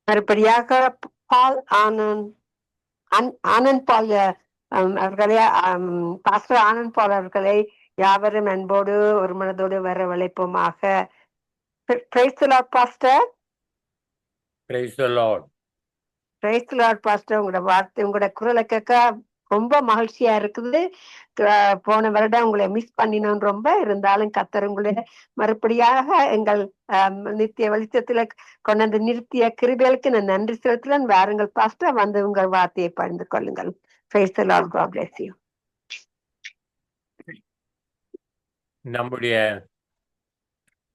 மறுபடியாக பால் ஆனந்த் பால் அவர்களே, பாஸ்டர் ஆனந்த் பால் அவர்களை யாவரும் அன்போடு ஒரு மனதோடு வரவழைப்போமாக. Praise the Lord, Pastor. Praise the Lord. Praise the Lord, Pastor. உங்களோட வார்த்தை, உங்களோட குரலை கேட்க ரொம்ப மகிழ்ச்சியா இருக்குது. போன வருடம் உங்களை மிஸ் பண்ணினோம் ரொம்ப. இருந்தாலும் கர்த்தர் உங்களை மறுபடியாக எங்கள் நித்திய வெளிச்சத்துல கொண்டு நிறுத்திய கிருபைகளுக்கு நான் நன்றி செலுத்துறேன். வாருங்கள் பாஸ்டர், வந்து உங்கள் வார்த்தையை பகிர்ந்து கொள்ளுங்கள். Praise the Lord. God bless you. நம்முடைய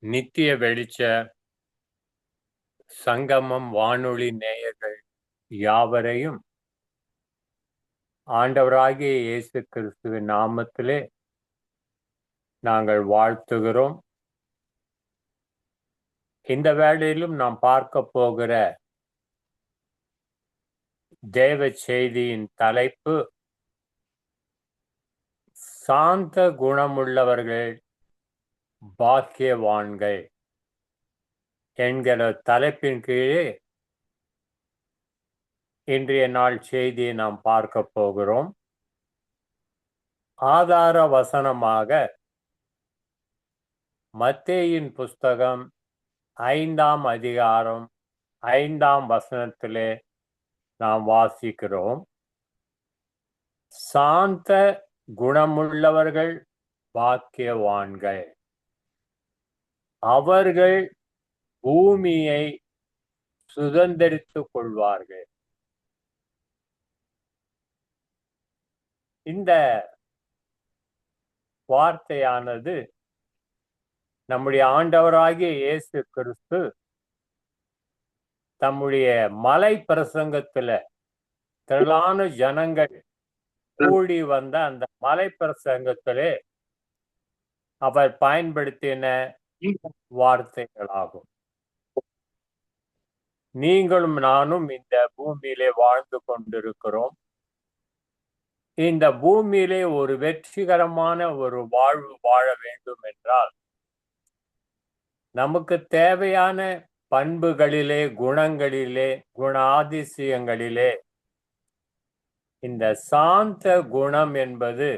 நித்திய வெளிச்ச சங்கமம் வானொலி நேயர்கள் யாவரையும் ஆண்டவராகிய இயேசு கிறிஸ்துவின் நாமத்திலே நாங்கள் வாழ்த்துகிறோம். இந்த வேளையிலும் நாம் பார்க்க போகிற தேவ செய்தியின் தலைப்பு சாந்த குணமுள்ளவர்கள் பாக்கியவான்கள் என்கிற தலைப்பின் கீழே இன்றைய நாள் செய்தியை நாம் பார்க்க போகிறோம். ஆதார வசனமாக மத்தேயின் புஸ்தகம் 5ஆம் அதிகாரம் 5ஆம் வசனத்திலே நாம் வாசிக்கிறோம். சாந்த குணமுள்ளவர்கள் பாக்கியவான்கள், அவர்கள் பூமியை சுதந்தரித்துக் கொள்வார்கள். இந்த வார்த்தையானது நம்முடைய ஆண்டவராகிய இயேசு கிறிஸ்து தம்முடைய மலை பிரசங்கத்துல திரளான ஜனங்கள் கூடி வந்த அந்த மலை பிரசங்கத்திலே அவர் பயன்படுத்தின வார்த்தைகளாகும். நீங்களும் நானும் இந்த பூமியிலே வாழ்ந்து கொண்டிருக்கிறோம். இந்த பூமியிலே ஒரு வெற்றிகரமான ஒரு வாழ்வு வாழ வேண்டும் என்றால் நமக்கு தேவையான பண்புகளிலே, குணங்களிலே, குணாதிசயங்களிலே இந்த சாந்த குணம் என்பது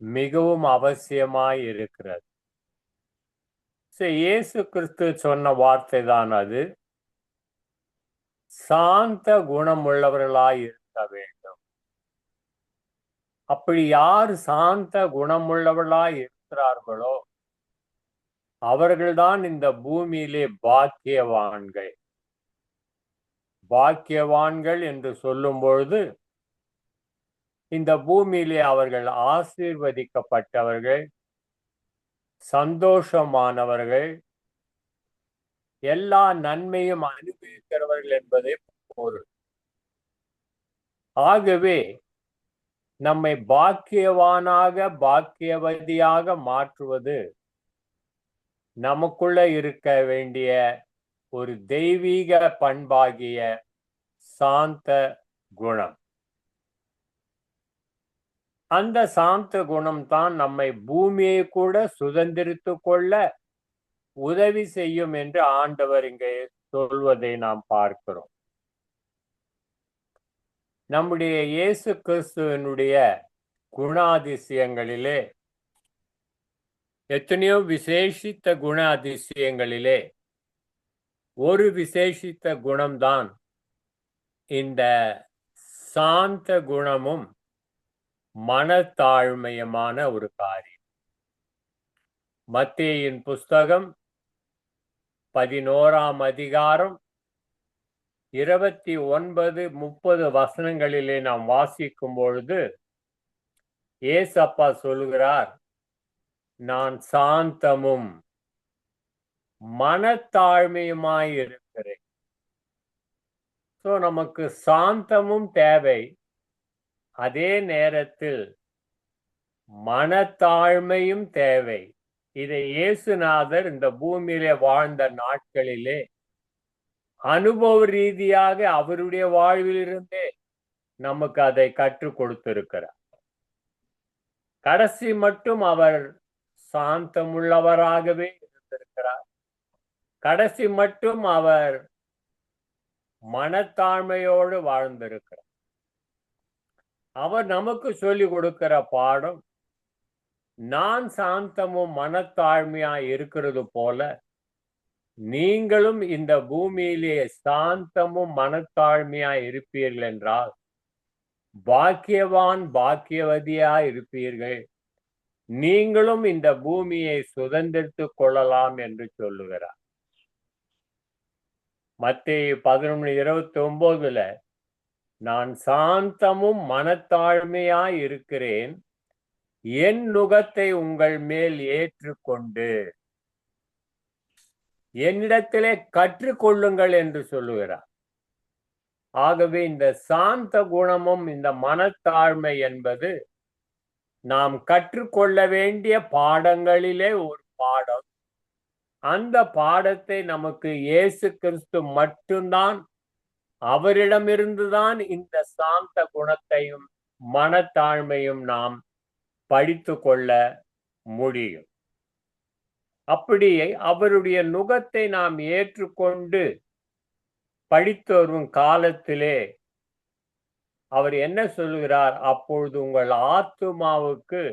மிகவும் அவசியமாய் இருக்கிறது. இயேசு கிறிஸ்து சொன்ன வார்த்தை தான் அது. சாந்த குணமுள்ளவர்களாய் இருக்க வேண்டும். அப்படி யார் சாந்த குணமுள்ளவர்களாய் இருக்கிறார்களோ அவர்கள்தான் இந்த பூமியிலே பாக்கியவான்கள். பாக்கியவான்கள் என்று சொல்லும் பொழுது இந்த பூமியிலே அவர்கள் ஆசீர்வதிக்கப்பட்டவர்கள், சந்தோஷமானவர்கள், எல்லா நன்மையும் அனுபவிக்கிறவர்கள் என்பதை பொருள். ஆகவே நம்மை பாக்கியவானாக, பாக்கியவதியாக மாற்றுவது நமக்குள்ள இருக்க வேண்டிய ஒரு தெய்வீக பண்பாகிய சாந்த குணம். அந்த சாந்த குணம் தான் நம்மை பூமியை கூட சுதந்திரித்து கொள்ள உதவி செய்யும் என்று ஆண்டவர் இங்கே சொல்வதை நாம் பார்க்கிறோம். நம்முடைய இயேசு கிறிஸ்துவனுடைய குணாதிசயங்களிலே, எத்தனையோ விசேஷித்த குணாதிசயங்களிலே ஒரு விசேஷித்த குணம்தான் இந்த சாந்த குணமும் மனத்தாழ்மையுமான ஒரு காரியம். மத்தேயின் புஸ்தகம் 11ஆம் அதிகாரம் 29-30 வசனங்களிலே நாம் வாசிக்கும் பொழுது ஏசப்பா சொல்கிறார், நான் சாந்தமும் மனத்தாழ்மையுமாய் இருக்கிறேன். நமக்கு சாந்தமும் தேவை, அதே நேரத்தில் மனத்தாழ்மையும் தேவை. இதை இயேசுநாதர் இந்த பூமியிலே வாழ்ந்த நாட்களிலே அனுபவ ரீதியாக அவருடைய வாழ்விலிருந்தே நமக்கு அதை கற்றுக் கொடுத்திருக்கிறார். கடைசி மட்டும் அவர் சாந்தமுள்ளவராகவே இருந்திருக்கிறார். கடைசி மட்டும் அவர் மனத்தாழ்மையோடு வாழ்ந்திருக்கிறார். அவர் நமக்கு சொல்லிக் கொடுக்கிற பாடம், நான் சாந்தமும் மனத்தாழ்மையாய் இருக்கிறது போல நீங்களும் இந்த பூமியிலே சாந்தமும் மனத்தாழ்மையாய் இருப்பீர்கள் என்றால் பாக்கியவான் பாக்கியவதியாய் இருப்பீர்கள், நீங்களும் இந்த பூமியை சுதந்திரித்துக் கொள்ளலாம் என்று சொல்லுகிறார். மத்தேயு 11:29 நான் சாந்தமும் மனத்தாழ்மையாய் இருக்கிறேன், என் நுகத்தை உங்கள் மேல் ஏற்றுக்கொண்டு என்னிடத்திலே கற்றுக்கொள்ளுங்கள் என்று சொல்லுகிறார். ஆகவே இந்த சாந்த குணமும் இந்த மனத்தாழ்மை என்பது நாம் கற்றுக்கொள்ள வேண்டிய பாடங்களிலே ஒரு பாடம். அந்த பாடத்தை நமக்கு இயேசு கிறிஸ்து மட்டும்தான், அவரிடமிருந்துதான் இந்த சாந்த குணத்தையும் மனத்தாழ்மையும் நாம் படித்து கொள்ள முடியும். அப்படியே அவருடைய நுகத்தை நாம் ஏற்றுக்கொண்டு படித்து வரும் காலத்திலே அவர் என்ன சொல்லுகிறார்? அப்பொழுது உங்கள் ஆத்துமாவுக்கு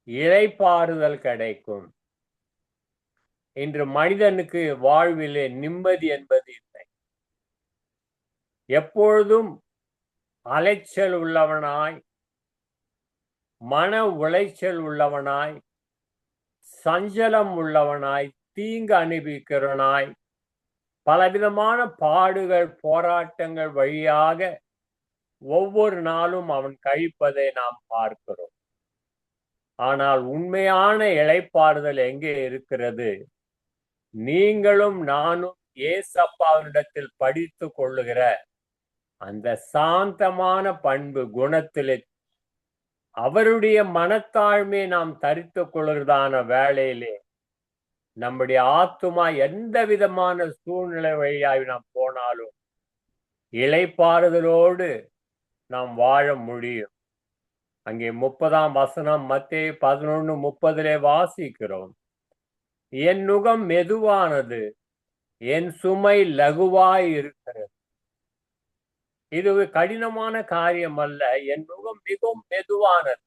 இளைப்பாறுதல் கிடைக்கும். இன்று மனிதனுக்கு வாழ்விலே நிம்மதி என்பது இல்லை. எப்பொழுதும் அலைச்சல் உள்ளவனாய், மன உளைச்சல் உள்ளவனாய், சஞ்சலம் உள்ளவனாய், தீங்கு அனுபவிக்கிறவனாய், பலவிதமான பாடுகள் போராட்டங்கள் வழியாக ஒவ்வொரு நாளும் அவன் கழிப்பதை நாம் பார்க்கிறோம். ஆனால் உண்மையான இளைப்பாறுதல் எங்கே இருக்கிறது? நீங்களும் நானும் ஏசப்பாவினிடத்தில் படித்து கொள்ளுகிற அந்த சாந்தமான பண்பு குணத்திலே அவருடைய மனத்தாழ்மையை நாம் தரித்து கொள்கிறதான வேளையிலே நம்முடைய ஆத்துமா எந்த விதமான சூழ்நிலை வழியாய் நாம் போனாலும் இளைப்பாறுதலோடு நாம் வாழ முடியும். அங்கே 30ஆம் வசனம் மத்தேயு 11:30 வாசிக்கிறோம். என் நுகம் மெதுவானது, என் சுமை லகுவாய் இருக்கிறது. இது கடினமான காரியம் அல்ல. என் நுகம் மிகவும் மெதுவானது,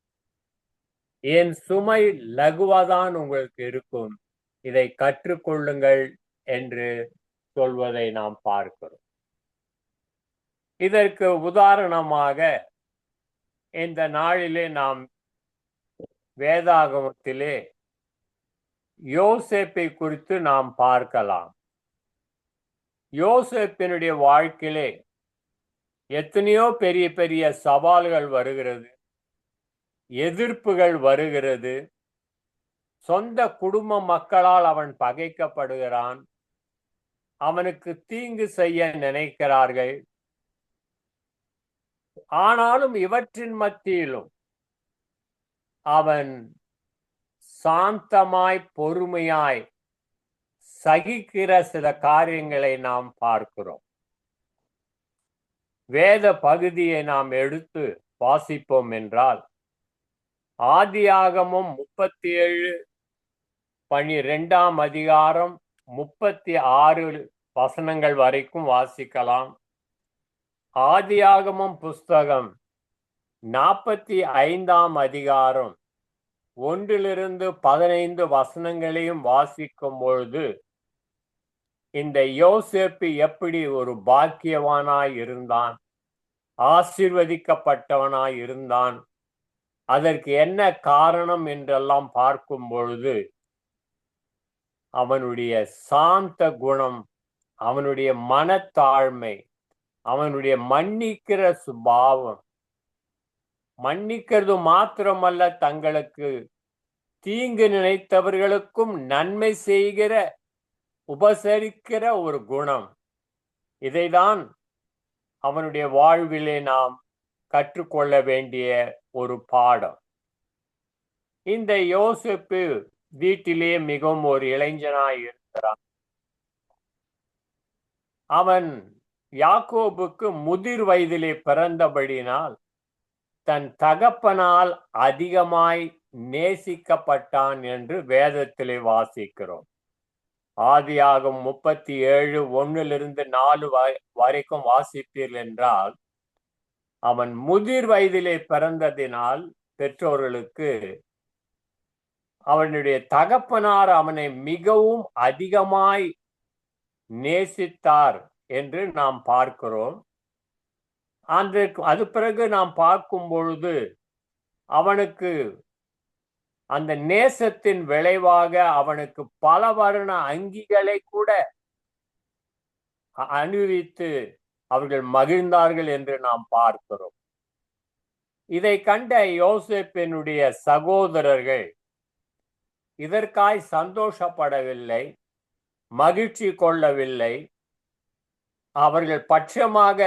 என் சுமை லகுவாதான் உங்களுக்கு இருக்கும். இதை கற்றுக்கொள்ளுங்கள் என்று சொல்வதை நாம் பார்க்கிறோம். இதற்கு உதாரணமாக இந்த நாளிலே நாம் வேதாகமத்திலே யோசேப்பை குறித்து நாம் பார்க்கலாம். யோசேப்பினுடைய வாழ்க்கையிலே எத்தனையோ பெரிய பெரிய சவால்கள் வருகிறது, எதிர்ப்புகள் வருகிறது. சொந்த குடும்ப மக்களால் அவன் பகைக்கப்படுகிறான், அவனுக்கு தீங்கு செய்ய நினைக்கிறார்கள். ஆனாலும் இவற்றின் மத்தியிலும் அவன் சாந்தமாய் பொறுமையாய் சகிக்கிற சில காரியங்களை நாம் பார்க்கிறோம். வேத பகுதியை நாம் எடுத்து வாசிப்போம் என்றால் ஆதியாகமம் 37:12 அதிகாரம் 36 வசனங்கள் வரைக்கும் வாசிக்கலாம். ஆதியாகமம் புஸ்தகம் 45ஆம் அதிகாரம் 1-15 வசனங்களையும் வாசிக்கும் பொழுது இந்த யோசேப்பு எப்படி ஒரு பாக்கியவானாய் இருந்தான், ஆசீர்வதிக்கப்பட்டவனாய் இருந்தான், அதற்கு என்ன காரணம் என்றெல்லாம் பார்க்கும் பொழுது அவனுடைய சாந்த குணம், அவனுடைய மனத்தாழ்மை, அவனுடைய மன்னிக்கிற சுபாவம், மன்னிக்கிறது மாத்திரமல்ல, தங்களுக்கு தீங்கு நினைத்தவர்களுக்கும் நன்மை செய்கிற உபசரிக்கிற ஒரு குணம், இதைதான் அவனுடைய வாழ்விலே நாம் கற்றுக்கொள்ள வேண்டிய ஒரு பாடம். இந்த யோசேப்பு வீட்டிலே மிகவும் ஒரு இளைஞனாய் இருக்கிறான். அவன் யாக்கோபுக்கு முதிர் வயதிலே பிறந்தபடினால் தன் தகப்பனால் அதிகமாய் நேசிக்கப்பட்டான் என்று வேதத்திலே வாசிக்கிறோம். ஆதியாகும் 37:1-4 வரைக்கும் வாசிப்பீர்கள் என்றால், அவன் முதிர் வயதிலே பிறந்ததினால் பெற்றோர்களுக்கு அவனுடைய தகப்பனார் அவனை மிகவும் அதிகமாய் நேசித்தார் என்று நாம் பார்க்கிறோம். அது பிறகு நாம் பார்க்கும் பொழுது அவனுக்கு அந்த நேசத்தின் விளைவாக அவனுக்கு பல வர்ண அங்கிகளை கூட அணிவித்து அவர்கள் மகிழ்ந்தார்கள் என்று நாம் பார்க்கிறோம். இதை கண்ட யோசேப்பினுடைய சகோதரர்கள் இதற்காய் சந்தோஷப்படவில்லை, மகிழ்ச்சி கொள்ளவில்லை. அவர்கள் பட்சமாக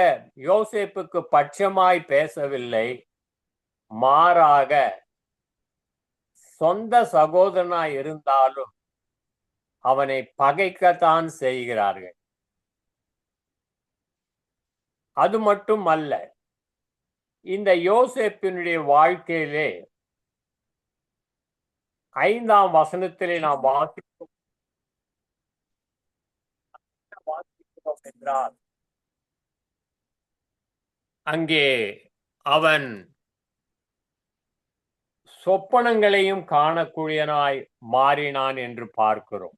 யோசேப்புக்கு பட்சமாய் பேசவில்லை, மாறாக சொந்த சகோதரனாய் இருந்தாலும் அவனை பகைக்கத்தான் செய்கிறார்கள். அது மட்டும் அல்ல, இந்த யோசேப்பினுடைய வாழ்க்கையிலே 5ஆம் வசனத்திலே நாம் வாசிக்கிறோம் என்றால், அங்கே அவன் சொப்பனங்களையும் காணக்கூடியனாய் மாறினான் என்று பார்க்கிறோம்.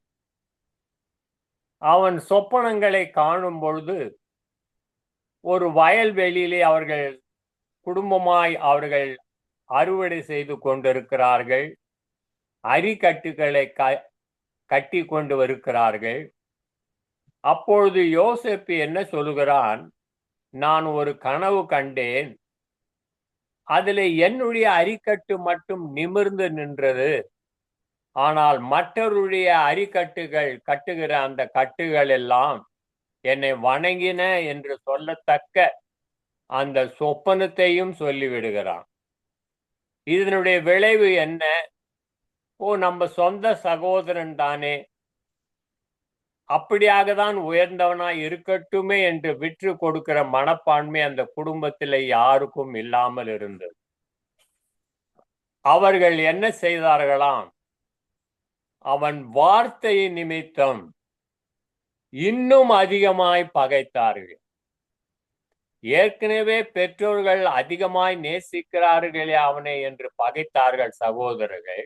அவன் சொப்பனங்களை காணும் பொழுது ஒரு வயல்வெளியிலே அவர்கள் குடும்பமாய் அவர்கள் அறுவடை செய்து கொண்டிருக்கிறார்கள், அரிக்கட்டுகளை கட்டி கொண்டு வருகிறார்கள். அப்பொழுது யோசேப்பு என்ன சொல்லுகிறான், நான் ஒரு கனவு கண்டேன், அதிலே என்னுடைய அரிக்கட்டு மட்டும் நிமிர்ந்து நின்றது, ஆனால் மற்றவருடைய அரிக்கட்டுகள் கட்டுகிற அந்த கட்டுகள் எல்லாம் என்னை வணங்கின என்று சொல்லத்தக்க அந்த சொப்பனத்தையும் சொல்லிவிடுகிறான். இதனுடைய விளைவு என்ன? நம்ம சொந்த சகோதரன் தானே, அப்படியாக தான் உயர்ந்தவனாய் இருக்கட்டுமே என்று விற்று கொடுக்கிற மனப்பான்மை அந்த குடும்பத்தில் யாருக்கும் இல்லாமல் இருந்தது. அவர்கள் என்ன செய்தார்களாம், அவன் வார்த்தை நிமித்தம் இன்னும் அதிகமாய் பகைத்தார்கள். ஏற்கனவே பெற்றோர்கள் அதிகமாய் நேசிக்கிறார்களே அவனை என்று பகைத்தார்கள் சகோதரர்கள்.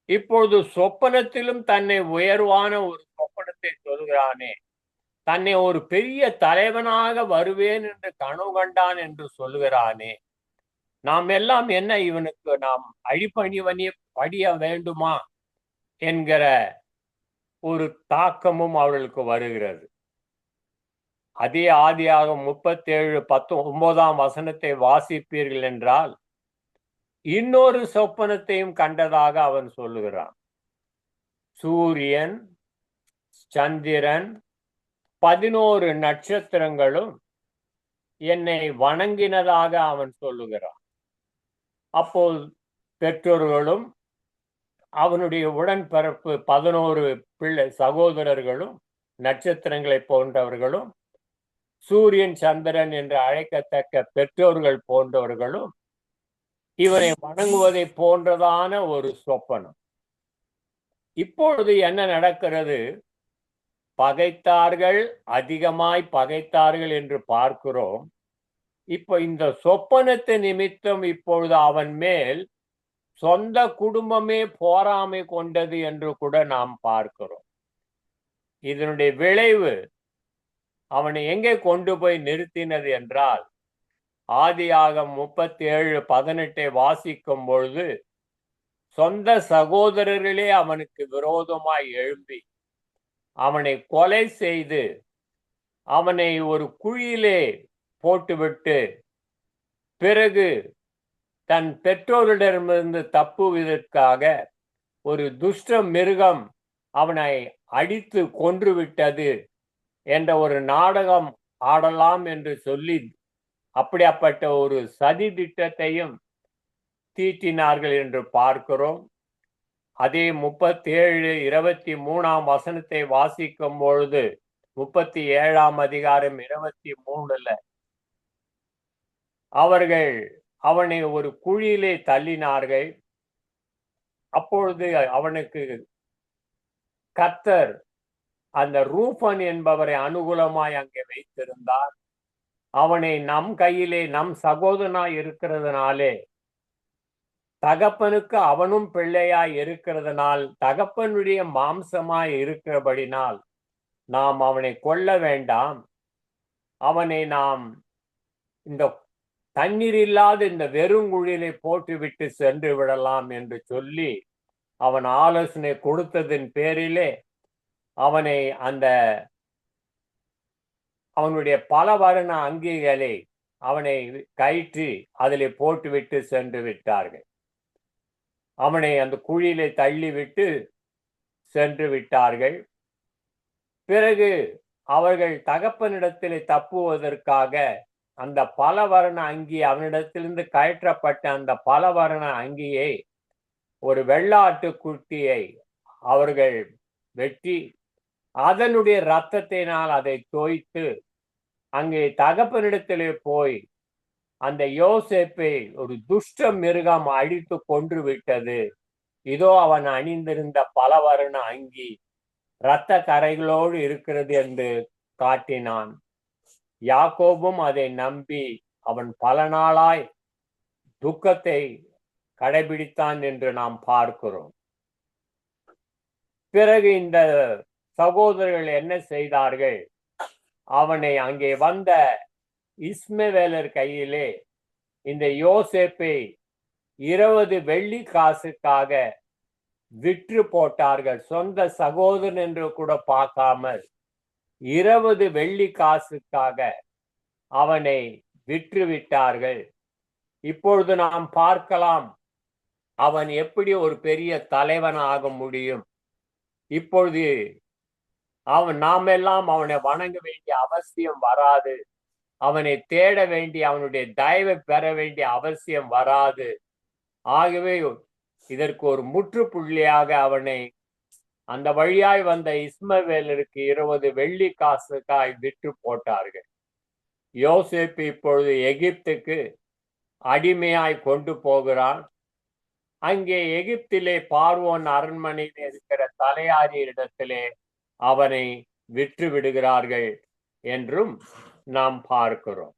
இப்பொழுது சொப்பனத்திலும் தன்னை உயர்வான ஒரு சொப்பனத்தை சொல்கிறானே, தன்னை ஒரு பெரிய தலைவனாக வருவேன் என்று கனவு கண்டான் என்று சொல்லுகிறானே, நாம் எல்லாம் என்ன இவனுக்கு நாம் படிய வேண்டுமா என்கிற ஒரு தாக்கமும் அவர்களுக்கு வருகிறது. அதே ஆதியாகமம் 37:19 வசனத்தை வாசிப்பீர்கள் என்றால், இன்னொரு சொப்பனத்தையும் கண்டதாக அவன் சொல்லுகிறான். சூரியன், சந்திரன், 11 நட்சத்திரங்களும் என்னை வணங்கினதாக அவன் சொல்லுகிறான். அப்போது பெற்றோர்களும் அவனுடைய உடன்பிறப்பு 11 சகோதரர்களும் நட்சத்திரங்களை போன்றவர்களும், சூரியன் சந்திரன் என்று அழைக்கத்தக்க பெற்றோர்கள் போன்றவர்களும் இவனை வணங்குவதை போன்றதான ஒரு சொப்பனம். இப்பொழுது என்ன நடக்கிறது? பகைத்தார்கள், அதிகமாய் பகைத்தார்கள் என்று பார்க்கிறோம். இப்போ இந்த சொப்பனத்தை நிமித்தம் இப்பொழுது அவன் மேல் சொந்த குடும்பமே போராமை கொண்டது என்று கூட நாம் பார்க்கிறோம். இதனுடைய விளைவு அவனை எங்கே கொண்டு போய் நிறுத்தினது என்றால், ஆதியாகமம் 37:18 வாசிக்கும் பொழுது, சொந்த சகோதரர்களே அவனுக்கு விரோதமாய் எழும்பி அவனை கொலை செய்து அவனை ஒரு குழியிலே போட்டுவிட்டு, பிறகு தன் பெற்றோரிடமிருந்து தப்புவதற்காக ஒரு துஷ்ட மிருகம் அவனை அடித்து கொன்றுவிட்டது என்ற ஒரு நாடகம் ஆடலாம் என்று சொல்லி அப்படிப்பட்ட ஒரு சதி திட்டத்தையும் தீட்டினார்கள் என்று பார்க்கிறோம். அதே 37:23 வசனத்தை வாசிக்கும் பொழுது, 37ஆம் அதிகாரம் 23 அவர்கள் அவனை ஒரு குழியிலே தள்ளினார்கள். அப்பொழுது அவனுக்கு கர்த்தர் அந்த ரூபன் என்பவரை அனுகூலமாய் அங்கே வைத்திருந்தார். அவனை நம் கையிலே நம் சகோதரனாய் இருக்கிறதுனாலே, தகப்பனுக்கு அவனும் பிள்ளையாய் இருக்கிறதுனால், தகப்பனுடைய மாம்சமாய் இருக்கிறபடினால் நாம் அவனை கொல்ல வேண்டாம், அவனை நாம் இந்த தண்ணீர் இல்லாத இந்த வெறுங்குழிலை போட்டுவிட்டு சென்று விடலாம் என்று சொல்லி அவன் ஆலோசனை கொடுத்ததின் பேரிலே அவனை அவனுடைய பல வர்ண அங்கிகளை அவனை கயிற்றி அதிலே போட்டுவிட்டு சென்று விட்டார்கள். அவனை அந்த குழியிலே தள்ளிவிட்டு சென்று விட்டார்கள். பிறகு அவர்கள் தகப்பனிடத்திலே தப்புவதற்காக அந்த பலவர்ண அங்கி, அவனிடத்திலிருந்து கயற்றப்பட்ட அந்த பலவர்ண அங்கியை, ஒரு வெள்ளாட்டு குட்டியை அவர்கள் வெட்டி அதனுடைய இரத்தத்தினால் அதை தோய்த்து அங்கே தகப்பனிடத்திலே போய் அந்த யோசேப்பை ஒரு துஷ்ட மிருகம் அழித்து கொன்று விட்டது, இதோ அவன் அணிந்திருந்த பலவர்ண அங்கி இரத்த கரைகளோடு இருக்கிறது என்று காட்டினான். யாக்கோபும் அதை நம்பி அவன் பல நாளாய் துக்கத்தை கடைபிடித்தான் என்று நாம் பார்க்கிறோம். பிறகு இந்த சகோதரர்கள் என்ன செய்தார்கள்? அவனை அங்கே வந்த இஸ்மவேலர் கையிலே இந்த யோசேப்பை 20 வெள்ளி காசுக்காக விற்று போட்டார்கள். சொந்த சகோதரன் என்று கூட பார்க்காமல் 20 வெள்ளி காசுக்காக அவனை விற்று விட்டார்கள். இப்பொழுது நாம் பார்க்கலாம் அவன் எப்படி ஒரு பெரிய தலைவன் ஆக முடியும். இப்பொழுது நாம் எல்லாம் அவனை வணங்க வேண்டிய அவசியம் வராது, அவனை தேட வேண்டிய, அவனுடைய தயவை பெற வேண்டிய அவசியம் வராது. ஆகவே இதற்கு ஒரு முற்றுப்புள்ளியாக அவனை அந்த வழியாய் வந்த இஸ்மவேலருக்கு 20 வெள்ளி காசுக்காய் விற்று போட்டார்கள். யோசேப்பு இப்பொழுது எகிப்துக்கு அடிமையாய் கொண்டு போகிறான். அங்கே எகிப்திலே பார்வோன் அரண்மனையில் இருக்கிற தலையாரி இடத்திலே அவனை விற்று விடுகிறார்கள் என்றும் நாம் பார்க்கிறோம்.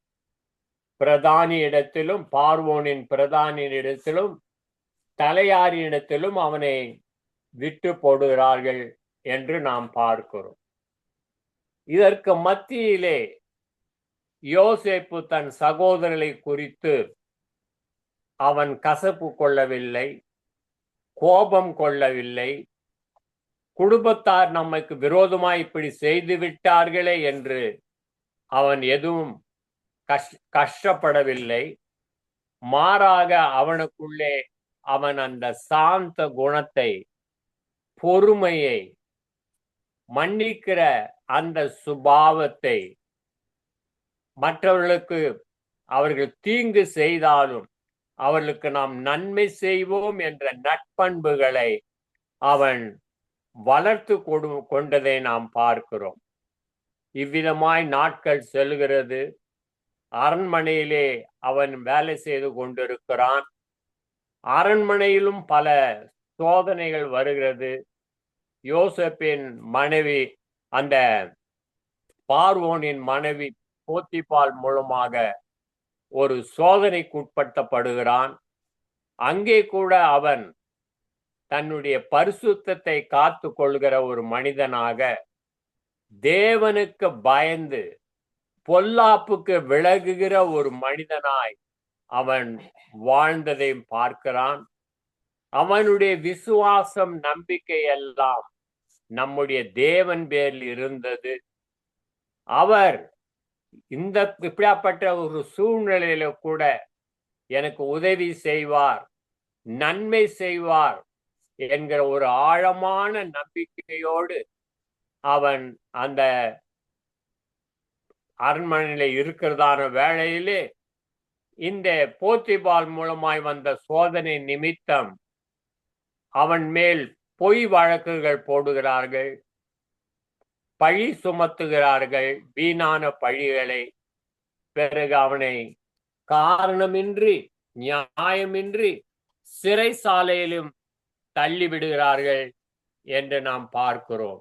பிரதானி இடத்திலும், பார்வோனின் பிரதானி இடத்திலும், தலையாரி இடத்திலும் அவனை விட்டு போடுகிறார்கள் என்று நாம் பார்க்கிறோம். இதற்கு மத்தியிலே யோசேப்பு தன் சகோதரர்களை குறித்து அவன் கசப்பு கொள்ளவில்லை, கோபம் கொள்ளவில்லை. குடும்பத்தார் நமக்கு விரோதமாய் இப்படி செய்து விட்டார்களே என்று அவன் எதுவும் கஷ்டப்படவில்லை. மாறாக அவனுக்குள்ளே அவன் அந்த சாந்த குணத்தை, பொறுமையை, மன்னிக்கிற அந்த சுபாவத்தை, மற்றவர்களுக்கு அவர்கள் தீங்கு செய்தாலும் அவர்களுக்கு நாம் நன்மை செய்வோம் என்ற நட்பண்புகளை அவன் வளர்த்து கொண்டதை நாம் பார்க்கிறோம். இவ்விதமாய் நாட்கள் செல்கிறது. அரண்மனையிலே அவன் வேலை செய்து கொண்டிருக்கிறான். அரண்மனையிலும் பல சோதனைகள் வருகிறது. யோசேப்பின் மனைவி, அந்த பார்வோனின் மனைவி போத்திபால் மூலமாக ஒரு சோதனைக்குட்படுத்தப்படுகிறான். அங்கே கூட அவன் தன்னுடைய பரிசுத்தத்தை காத்து கொள்கிற ஒரு மனிதனாக, தேவனுக்கு பயந்து பொல்லாப்புக்கு விலகுகிற ஒரு மனிதனாய் அவன் வாழ்ந்ததையும் பார்க்கிறான். அவனுடைய விசுவாசம், நம்பிக்கை எல்லாம் நம்முடைய தேவன் பேரில் இருந்தது. அவர் இப்படியாப்பட்ட ஒரு சூழ்நிலையில கூட எனக்கு உதவி செய்வார், நன்மை செய்வார் என்கிற ஒரு ஆழமான நம்பிக்கையோடு அவன் அந்த அரண்மனையில இருக்கிறதான வேளையிலே இந்த போத்திபால் மூலமாய் வந்த சோதனை நிமித்தம் அவன் மேல் பொய் வழக்குகள் போடுகிறார்கள், பழி சுமத்துகிறார்கள், வீணான பழிகளை. பிறகு அவனை காரணமின்றி, நியாயமின்றி சிறைசாலையிலும் தள்ளிவிடுகிறார்கள் என்று நாம் பார்க்கிறோம்.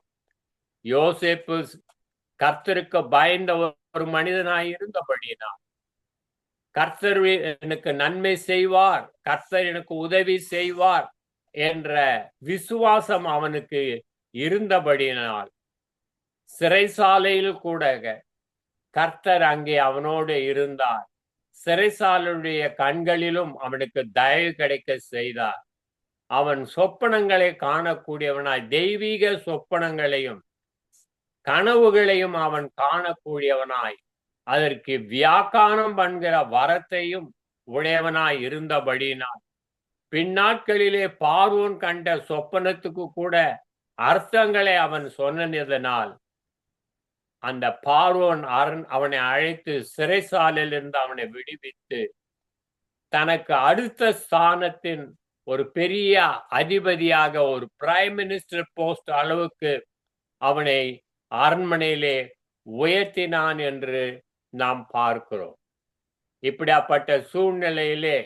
யோசேப்பு கர்த்தருக்கு பயந்த ஒரு மனிதனாய் இருந்தபடியினால், கர்த்தர் எனக்கு நன்மை செய்வார், கர்த்தர் எனக்கு உதவி செய்வார் என்ற விசுவாசம் அவனுக்கு இருந்தபடியினால், சிறைசாலையில் கூட கர்த்தர் அங்கே அவனோடு இருந்தார். சிறைசாலையுடைய கண்களிலும் அவனுக்கு தயவு கிடைக்க செய்தார். அவன் சொப்பனங்களை காணக்கூடியவனாய், தெய்வீக சொப்பனங்களையும் கனவுகளையும் அவன் காணக்கூடியவனாய், அதற்கு வியாக்கானம் பண்கிற வரத்தையும் உடையவனாய் இருந்தபடியினால், பின்னாட்களிலே பார்வோன் கண்ட சொப்பனத்துக்கு கூட அர்த்தங்களை அவன் சொன்னதனால், அந்த பார்வோன் அவனை அழைத்து சிறைசாலையில் இருந்து அவனை விடுவித்து, தனக்கு அடுத்த ஸ்தானத்தின் ஒரு பெரிய அதிபதியாக, ஒரு பிரைம் மினிஸ்டர் போஸ்ட் அளவுக்கு அவனை அரண்மனையிலே உயர்த்தினான் என்று நாம் பார்க்கிறோம். இப்படிப்பட்ட சூழ்நிலையிலே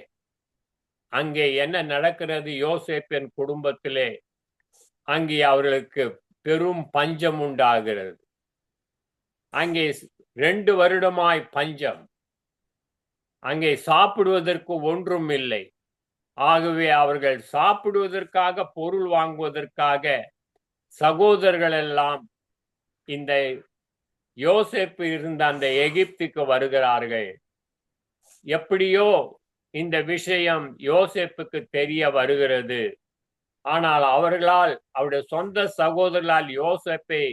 அங்கே என்ன நடக்கிறது? யோசேப்பின் குடும்பத்திலே அங்கே அவர்களுக்கு பெரும் பஞ்சம் உண்டாகிறது. அங்கே 2 வருடமாய் பஞ்சம். அங்கே சாப்பிடுவதற்கு ஒன்றும் இல்லை. ஆகவே அவர்கள் சாப்பிடுவதற்காக, பொருள் வாங்குவதற்காக சகோதரர்கள் எல்லாம் இந்த யோசேப்பு இருந்த அந்த எகிப்துக்கு வருகிறார்கள். எப்படியோ இந்த விஷயம் யோசேப்புக்கு தெரிய வருகிறது. ஆனால் அவர்களால், அவருடைய சொந்த சகோதரர்களால் யோசேப்பை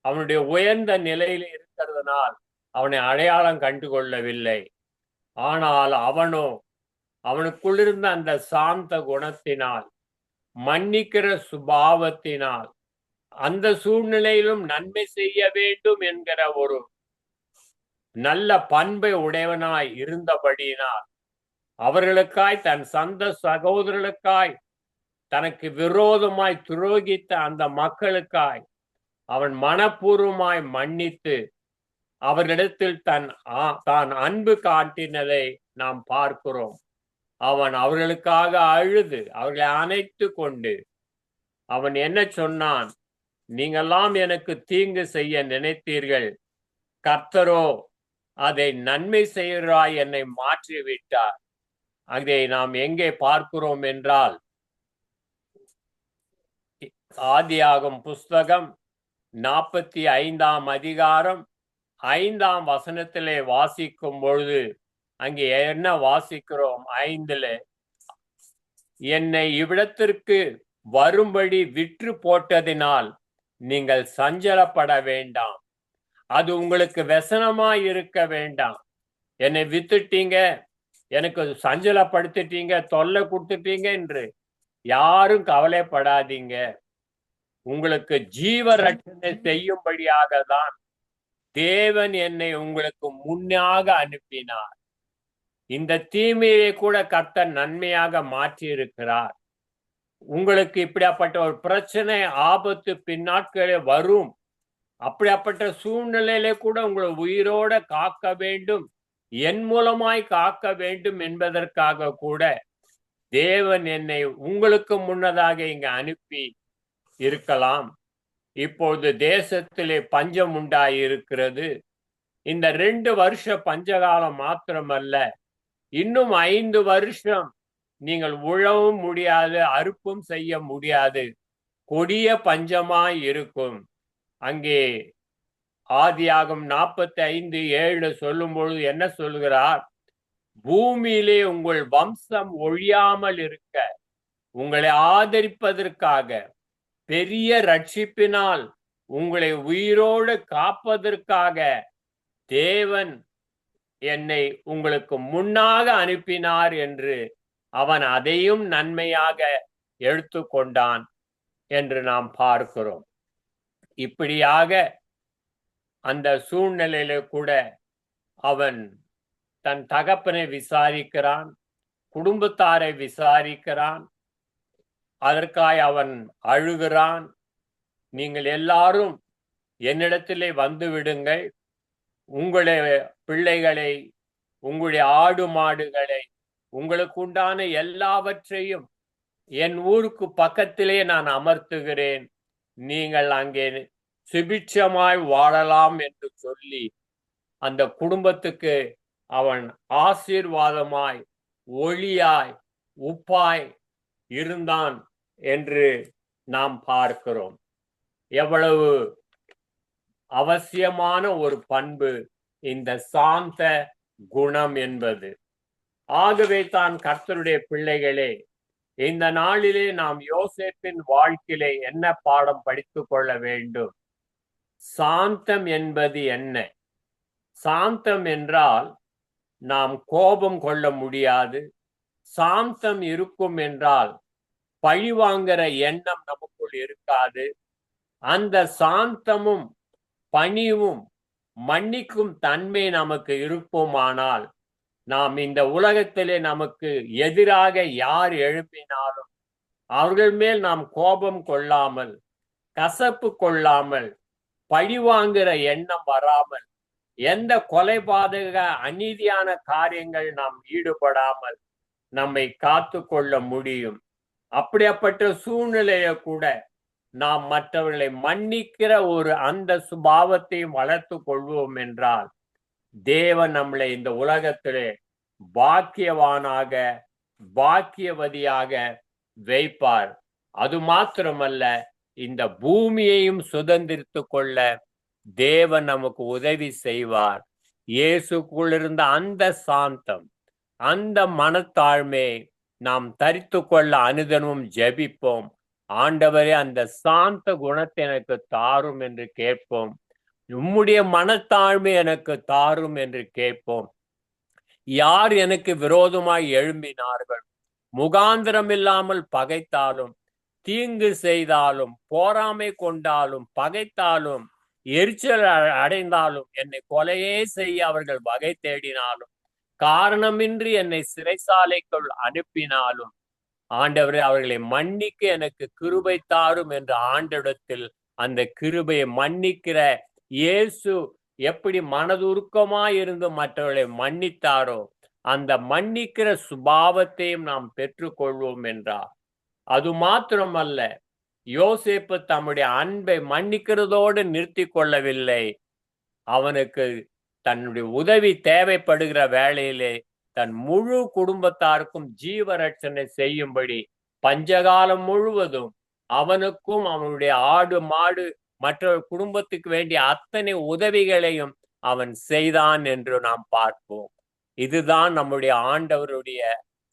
அவனுடைய உயர்ந்த நிலையில் இருக்கிறதுனால் அவனை அடையாளம் கண்டு கொள்ளவில்லை. ஆனால் அவனுக்குள்ளிருந்த அந்த சாந்த குணத்தினால், மன்னிக்கிற சுபாவத்தினால், அந்த சூழ்நிலையிலும் நன்மை செய்ய வேண்டும் என்கிற ஒரு நல்ல பண்பை உடையவனாய் இருந்தபடியினால், அவர்களுக்காய், தன் சொந்த சகோதரர்களுக்காய், தனக்கு விரோதமாய் துரோகித்த அந்த மக்களுக்காய் அவன் மனப்பூர்வமாய் மன்னித்து அவர்களிடத்தில் தான் அன்பு காட்டினதை நாம் பார்க்கிறோம். அவன் அவர்களுக்காக அழுது அவர்களை அணைத்து கொண்டு அவன் என்ன சொன்னான்? நீங்கெல்லாம் எனக்கு தீங்கு செய்ய நினைத்தீர்கள், கர்த்தரோ அதை நன்மை செய்கிறாய் என்னை மாற்றிவிட்டார். அதை நாம் எங்கே பார்க்கிறோம் என்றால், ஆதியாகமம் புஸ்தகம் 45ஆம் அதிகாரம் 5ஆம் வசனத்திலே வாசிக்கும் பொழுது அங்கே என்ன வாசிக்கிறோம்? 5ல, என்னை இவ்விடத்திற்கு வரும்படி விற்று போட்டதினால் நீங்கள் சஞ்சலப்பட வேண்டாம், அது உங்களுக்கு व्यसனமாய் இருக்க வேண்டாம். என்னை வித்துட்டீங்க, எனக்கு சஞ்சலப்படுத்திட்டீங்க, தொல்லை கொடுத்துட்டீங்க என்று யாரும் கவலைப்படாதீங்க. உங்களுக்கு ஜீவ ரட்சணை செய்யும்படியாக தான் தேவன் என்னை உங்களுக்கு முன்னாக அனுப்பினார். இந்த தீமையை கூட கர்த்தர் நன்மையாக மாற்றி இருக்கிறார். உங்களுக்கு இப்படியாப்பட்ட ஒரு பிரச்சனை, ஆபத்து பின்னாட்களே வரும். அப்படியாப்பட்ட சூழ்நிலையிலே கூட உங்களை உயிரோட காக்க வேண்டும், என் மூலமாய் காக்க வேண்டும் என்பதற்காக கூட தேவன் என்னை உங்களுக்கு முன்னதாக இங்க அனுப்பி இருக்கலாம். இப்போது தேசத்திலே பஞ்சம் உண்டாயிருக்கிறது. இந்த 2 வருஷ பஞ்சகாலம் மாத்திரமல்ல, இன்னும் 5 வருஷம் நீங்கள் உழவும் முடியாது, அறுப்பும் செய்ய முடியாது, கொடிய பஞ்சமாய் இருக்கும். அங்கே ஆதியாகமம் 45:7 சொல்லும் பொழுது என்ன சொல்கிறார்? பூமியிலே உங்கள் வம்சம் ஒழியாமல் இருக்க, உங்களை ஆதரிப்பதற்காக, பெரிய ரட்சிப்பினால் உங்களை உயிரோடு காப்பதற்காக தேவன் என்னை உங்களுக்கு முன்னாக அனுப்பினார் என்று அவன் அதையும் நன்மையாக எடுத்துக்கொண்டான் என்று நாம் பார்க்கிறோம். இப்படியாக அந்த சூழ்நிலையில கூட அவன் தன் தகப்பனை விசாரிக்கிறான், குடும்பத்தாரை விசாரிக்கிறான். அதற்காய் அவன் அழுகிறான். நீங்கள் எல்லாரும் என்னிடத்திலே வந்து விடுங்கள், உங்களுடைய பிள்ளைகளை, உங்களுடைய ஆடு மாடுகளை, உங்களுக்கு உண்டான எல்லாவற்றையும் என் ஊருக்கு பக்கத்திலே நான் அமர்த்துகிறேன், நீங்கள் அங்கே சுபிட்சமாய் வாழலாம் என்று சொல்லி அந்த குடும்பத்துக்கு அவன் ஆசீர்வாதமாய் ஒளியாய் உப்பாய் இருந்தான் என்று நாம் பார்க்கிறோம். எவ்வளவு அவசியமான ஒரு பண்பு இந்த சாந்த குணம் என்பது. ஆகவே தான் கர்த்தருடைய பிள்ளைகளே, இந்த நாளிலே நாம் யோசேப்பின் வாழ்க்கையிலே என்ன பாடம் படித்துக் கொள்ள வேண்டும்? சாந்தம் என்பது என்ன? சாந்தம் என்றால் நாம் கோபம் கொள்ள முடியாது. சாந்தம் இருக்கும் என்றால் பழிவாங்கிற எண்ணம் நமக்குள் இருக்காது. அந்த சாந்தமும் பணிவும் மன்னிக்கும் தன்மை நமக்கு இருப்போமானால், நாம் இந்த உலகத்திலே நமக்கு எதிராக யார் எழுப்பினாலும் அவர்கள் மேல் நாம் கோபம் கொள்ளாமல், கசப்பு கொள்ளாமல், பழிவாங்கிற எண்ணம் வராமல், எந்த கொலைபாதக அநீதியான காரியங்கள் நாம் ஈடுபடாமல் நம்மை காத்து கொள்ள முடியும். அப்படிப்பட்ட சூழ்நிலையை கூட நாம் மற்றவர்களை மன்னிக்கிற ஒரு அந்த சுபாவத்தையும் வளர்த்து கொள்வோம் என்றால், தேவன் நம்மளை இந்த உலகத்திலே பாக்கியவானாக பாக்கியவதியாக வைப்பார். அது மாத்திரமல்ல, இந்த பூமியையும் சுதந்திரித்து கொள்ள தேவன் நமக்கு உதவி செய்வார். இயேசுக்குள் இருந்த அந்த சாந்தம், அந்த மனத்தாழ்மையை நாம் தரித்து கொள்ள அனுதினமும் ஜெபிப்போம். ஆண்டவரே, அந்த சாந்த குணத்தை எனக்கு தாரும் என்று கேட்போம். உம்முடைய மனத்தாழ்மை எனக்கு தாரும் என்று கேட்போம். யார் எனக்கு விரோதமாய் எழும்பினார்கள், முகாந்திரம் இல்லாமல் பகைத்தாலும், தீங்கு செய்தாலும், போராமை கொண்டாலும், பகைத்தாலும், எரிச்சல் அடைந்தாலும், என்னை கொலையே செய்ய அவர்கள் வகை தேடினாலும், காரணமின்றி என்னை சிறைசாலைக்குள் அனுப்பினாலும், ஆண்டவரே அவர்களை மன்னிக்க எனக்கு கிருபை தாரும் என்று ஆண்டவரிடத்தில் அந்த கிருபையை மன்னிக்கிற இயேசு எப்படி மனதுருக்கமாய் இருந்து மற்றவர்களை மன்னித்தாரோ, அந்த மன்னிக்கிற சுபாவத்தையும் நாம் பெற்றுக்கொள்வோம் என்றார். அது மாத்திரமல்ல, யோசேப்பு தம்முடைய அன்பை மன்னிக்கிறதோடு நிறுத்தி கொள்ளவில்லை. அவனுக்கு தன்னுடைய உதவி தேவைப்படுகிற வேளையிலே தன் முழு குடும்பத்தாருக்கும் ஜீவரட்சணை செய்யும்படி பஞ்சகாலம் முழுவதும் அவனுக்கும் அவனுடைய ஆடு மாடு மற்ற குடும்பத்துக்கு வேண்டிய அத்தனை உதவிகளையும் அவன் செய்தான் என்று நாம் பார்ப்போம். இதுதான் நம்முடைய ஆண்டவருடைய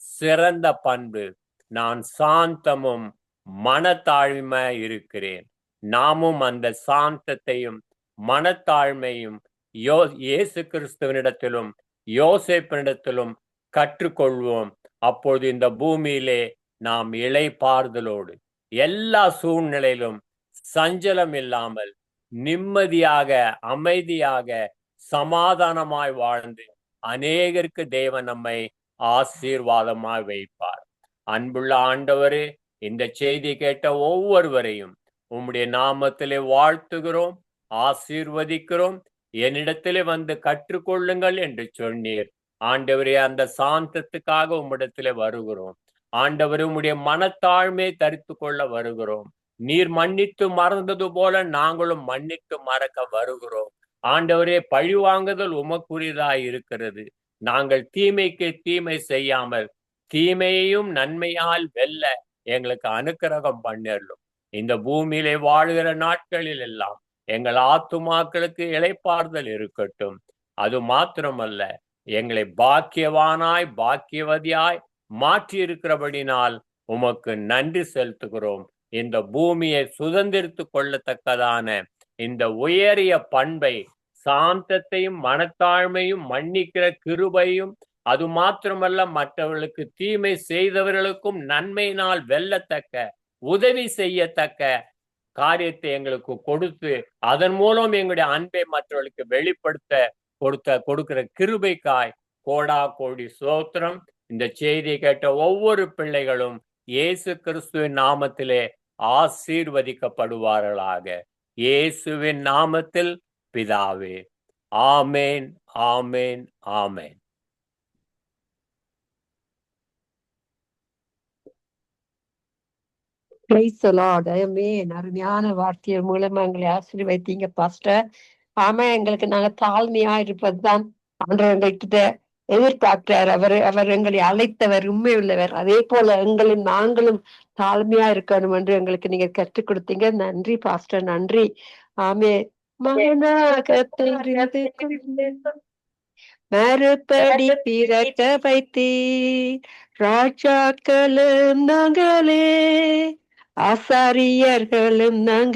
சிறந்த பண்பு. நான் சாந்தமும் மனத்தாழ்மை இருக்கிறேன். நாமும் அந்த சாந்தத்தையும் மனத்தாழ்மையும் இயேசு கிறிஸ்துவனிடத்திலும் யோசேப்பினிடத்திலும் கற்றுக்கொள்வோம். அப்பொழுது இந்த பூமியிலே நாம் இளைப்பாறுதலோடு எல்லா சூழ்நிலையிலும் சஞ்சலம் இல்லாமல் நிம்மதியாக அமைதியாக சமாதானமாய் வாழ்ந்து அநேகருக்கு தேவன் நம்மை ஆசீர்வாதமாய் வைப்பார். அன்புள்ள ஆண்டவரே, இந்த செய்தி கேட்ட ஒவ்வொருவரையும் உம்முடைய நாமத்திலே வாழ்த்துகிறோம், ஆசீர்வதிக்கிறோம். என்னிடத்திலே வந்து கற்றுக்கொள்ளுங்கள் என்று சொன்னீர். ஆண்டவரே, அந்த சாந்தத்துக்காக உம்மிடத்திலே வருகிறோம். ஆண்டவரே, உம்முடைய மனத்தாழ்மையை தரித்து கொள்ள வருகிறோம். நீர் மன்னித்து மறந்தது போல நாங்களும் மன்னித்து மறக்க வருகிறோம். ஆண்டவரே, பழிவாங்குதல் உமக்குரியதாய் இருக்கிறது. நாங்கள் தீமைக்கு தீமை செய்யாமல் தீமையையும் நன்மையால் வெல்ல எங்களுக்கு அனுக்கிரகம் பண்ணிடலும். இந்த பூமியிலே வாழ்கிற நாட்களில் எல்லாம் எங்கள் ஆத்துமாக்களுக்கு இளைப்பாறுதல் இருக்கட்டும். அது மாத்திரமல்ல, எங்களை பாக்கியவானாய் பாக்கியவதியாய் மாற்றி இருக்கிறபடினால் உமக்கு நன்றி செலுத்துகிறோம். இந்த பூமியை சுதந்திரித்து கொள்ளத்தக்கதான இந்த உயரிய பண்பை, சாந்தத்தையும் மனத்தாழ்மையும் மன்னிக்கிற கிருபையும், அது மாத்திரமல்ல மற்றவர்களுக்கு தீமை செய்தவர்களுக்கும் நன்மையினால் வெல்லத்தக்க உதவி செய்யத்தக்க காரியத்தை எங்களுக்கு கொடுத்து அதன் மூலம் எங்களுடைய அன்பை மற்றவர்களுக்கு வெளிப்படுத்த கொடுக்கிற கிருபைக்காய் கோடா கோடி ஸ்தோத்திரம். இந்த செய்தியை கேட்ட ஒவ்வொரு பிள்ளைகளும் இயேசு கிறிஸ்துவின் நாமத்திலே ஆசீர்வதிக்கப்படுவார்களாக. இயேசுவின் நாமத்தில் பிதாவே, ஆமேன், ஆமேன், ஆமேன். Praise the Lord. Amen. அருமையான வார்த்தையின் மூலமா எங்களை ஆசீர்வதித்தீங்க பாஸ்டர். ஆமா, எங்களுக்கு நாங்க தாழ்மையா இருப்பதுதான் ஆண்டவர் எங்கள்கிட்ட எதிர்பார்க்கிறார். அவர் எங்களை அழைத்தவர், உண்மை உள்ளவர். அதே போல நாங்களும் தாழ்மையா இருக்கணும் என்று எங்களுக்கு நீங்க கற்றுக் கொடுத்தீங்க. நன்றி பாஸ்டர், நன்றி. ஆமே. மகனாக தெரிந்து கொண்டு மறுபடி பிறக்க வைத்தீர், ராஜாக்களும் நாங்களே, ஆசாரியர்களும் நாங்கள்.